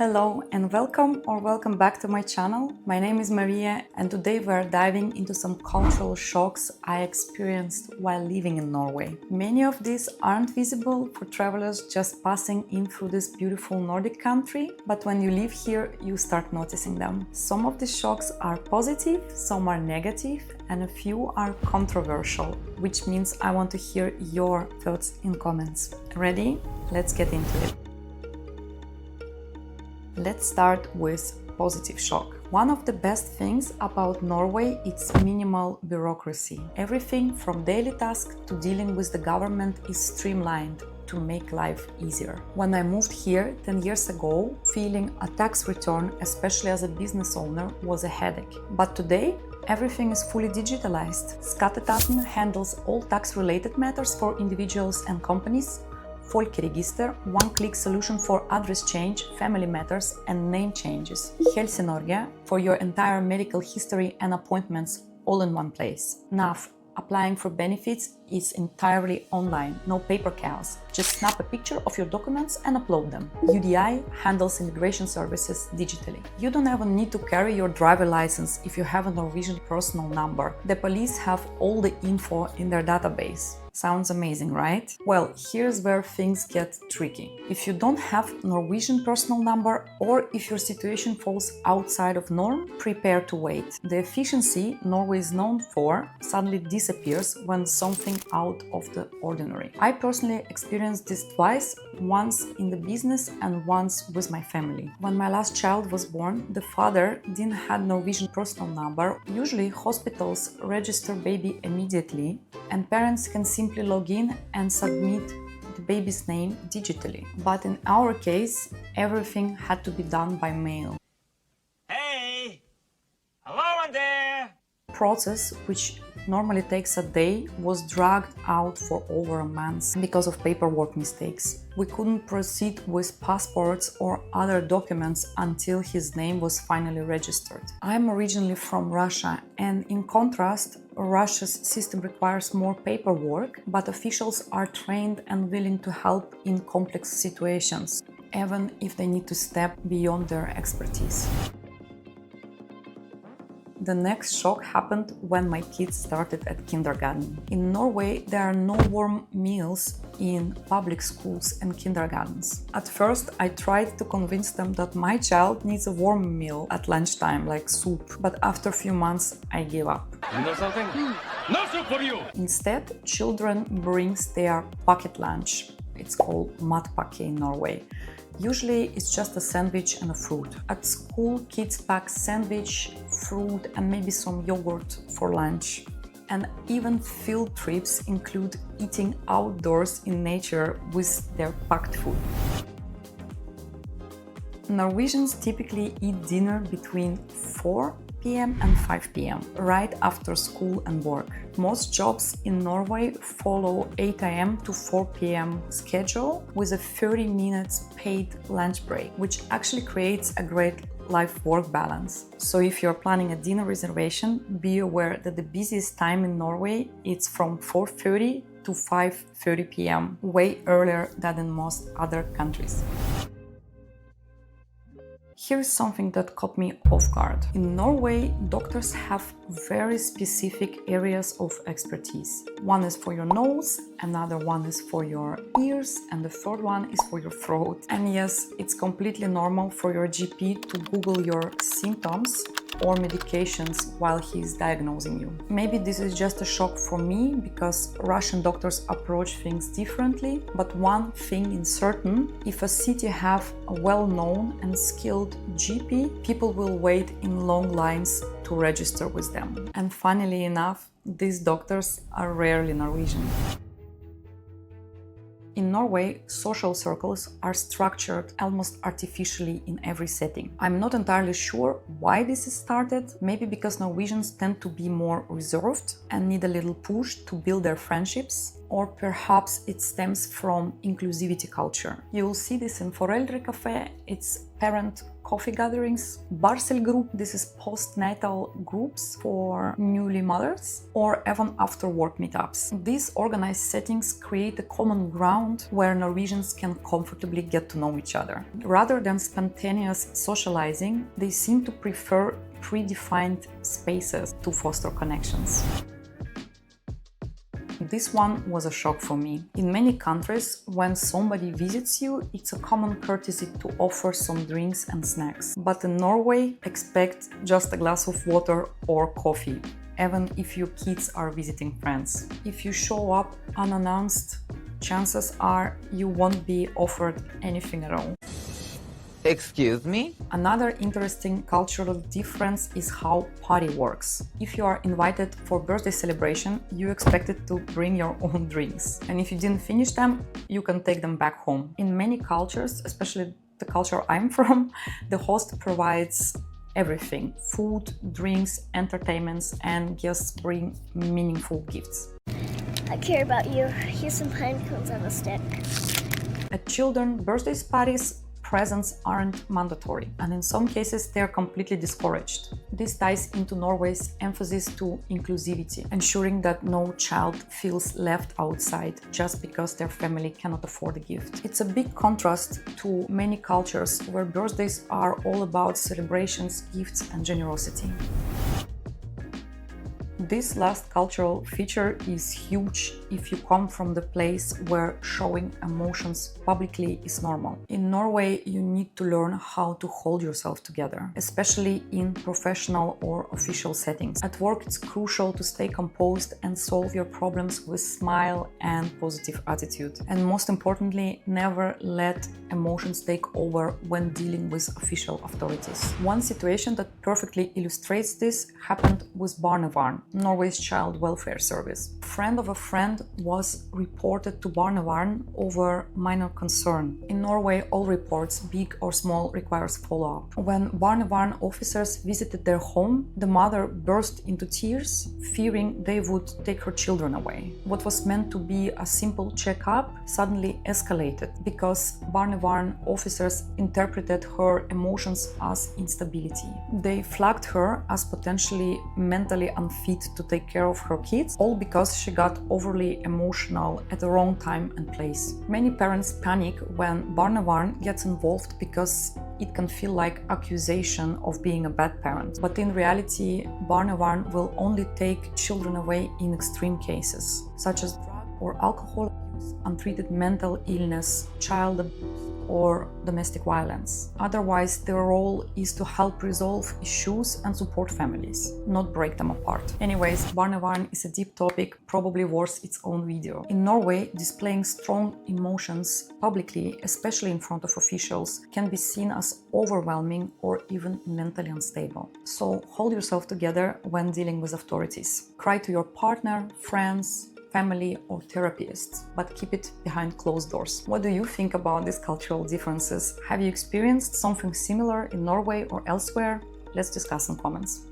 Hello and welcome back to my channel. My name is Maria and today we are diving into some cultural shocks I experienced while living in Norway. Many of these aren't visible for travelers just passing in through this beautiful Nordic country, but when you live here you start noticing them. Some of the shocks are positive, some are negative, and a few are controversial, which means I want to hear your thoughts in comments. Ready? Let's get into it. Let's start with positive shock. One of the best things about Norway is minimal bureaucracy. Everything from daily tasks to dealing with the government is streamlined to make life easier. When I moved here 10 years ago, filing a tax return, especially as a business owner, was a headache. But today, everything is fully digitalized. Skatteetaten handles all tax-related matters for individuals and companies. Folkeregister, one-click solution for address change, family matters and name changes. Helse-Norge for your entire medical history and appointments all in one place. NAV, applying for benefits, is entirely online, no paper cows. Just snap a picture of your documents and upload them. UDI handles immigration services digitally. You don't even need to carry your driver license if you have a Norwegian personal number. The police have all the info in their database. Sounds amazing, right? Well, here's where things get tricky. If you don't have Norwegian personal number or if your situation falls outside of norm, prepare to wait. The efficiency Norway is known for suddenly disappears when something out of the ordinary. I personally experienced this twice, once in the business and once with my family. When my last child was born, the father didn't have Norwegian personal number. Usually hospitals register baby immediately and parents can simply log in and submit the baby's name digitally. But in our case, everything had to be done by mail. Hey! Hello in there! Process, which normally takes a day, was dragged out for over a month because of paperwork mistakes. We couldn't proceed with passports or other documents until his name was finally registered. I'm originally from Russia, and in contrast, Russia's system requires more paperwork, but officials are trained and willing to help in complex situations, even if they need to step beyond their expertise. The next shock happened when my kids started at kindergarten. In Norway, there are no warm meals in public schools and kindergartens. At first, I tried to convince them that my child needs a warm meal at lunchtime, like soup. But after a few months, I gave up. You know something? No soup for you! Instead, children brings their pocket lunch. It's called matpakke in Norway. Usually it's just a sandwich and a fruit. At school, kids pack sandwich, fruit and maybe some yogurt for lunch. And even field trips include eating outdoors in nature with their packed food. Norwegians typically eat dinner between 4 p.m. and 5 p.m. right after school and work. Most jobs in Norway follow 8 a.m. to 4 p.m. schedule with a 30 minutes paid lunch break, which actually creates a great life-work balance. So if you're planning a dinner reservation, be aware that the busiest time in Norway is from 4:30 to 5:30 p.m., way earlier than in most other countries. Here's something that caught me off guard. In Norway, doctors have very specific areas of expertise. One is for your nose, another one is for your ears, and the third one is for your throat. And yes, it's completely normal for your GP to Google your symptoms or medications while he's diagnosing you. Maybe this is just a shock for me because Russian doctors approach things differently, but one thing is certain, if a city have a well-known and skilled GP, people will wait in long lines to register with them. And funnily enough, these doctors are rarely Norwegian. In Norway, social circles are structured almost artificially in every setting. I'm not entirely sure why this is started, maybe because Norwegians tend to be more reserved and need a little push to build their friendships. or perhaps it stems from inclusivity culture. You'll see this in Foreldre Café, it's parent coffee gatherings, Barselgrupp, this is postnatal groups for newly mothers, or even after work meetups. These organized settings create a common ground where Norwegians can comfortably get to know each other. Rather than spontaneous socializing, they seem to prefer predefined spaces to foster connections. This one was a shock for me. In many countries, when somebody visits you, it's a common courtesy to offer some drinks and snacks. But in Norway, expect just a glass of water or coffee, even if your kids are visiting friends. If you show up unannounced, chances are you won't be offered anything at all. Excuse me? Another interesting cultural difference is how party works. If you are invited for birthday celebration, you expected to bring your own drinks. And if you didn't finish them, you can take them back home. In many cultures, especially the culture I'm from, the host provides everything: food, drinks, entertainments, and guests bring meaningful gifts. I care about you. Here's some pine cones on a stick. At children's birthday parties, presents aren't mandatory, and in some cases they're completely discouraged. This ties into Norway's emphasis to inclusivity, ensuring that no child feels left outside just because their family cannot afford a gift. It's a big contrast to many cultures where birthdays are all about celebrations, gifts, and generosity. This last cultural feature is huge if you come from the place where showing emotions publicly is normal. In Norway, you need to learn how to hold yourself together, especially in professional or official settings. At work, it's crucial to stay composed and solve your problems with smile and positive attitude. And most importantly, never let emotions take over when dealing with official authorities. One situation that perfectly illustrates this happened with Barnevern, Norway's child welfare service. A friend of a friend was reported to Barnevern over minor concern. In Norway, all reports, big or small, requires follow-up. When Barnevern officers visited their home, the mother burst into tears, fearing they would take her children away. What was meant to be a simple checkup suddenly escalated because Barnevern officers interpreted her emotions as instability. They flagged her as potentially mentally unfit to take care of her kids, all because she got overly emotional at the wrong time and place. Many parents panic when Barnevern gets involved because it can feel like accusation of being a bad parent. But in reality, Barnevern will only take children away in extreme cases, such as drug or alcohol abuse, untreated mental illness, child abuse, or domestic violence. Otherwise, their role is to help resolve issues and support families, not break them apart. Anyways, Barnevern is a deep topic, probably worth its own video. In Norway, displaying strong emotions publicly, especially in front of officials, can be seen as overwhelming or even mentally unstable. So hold yourself together when dealing with authorities. Cry to your partner, friends, family, or therapist, but keep it behind closed doors. What do you think about these cultural differences? Have you experienced something similar in Norway or elsewhere? Let's discuss in comments.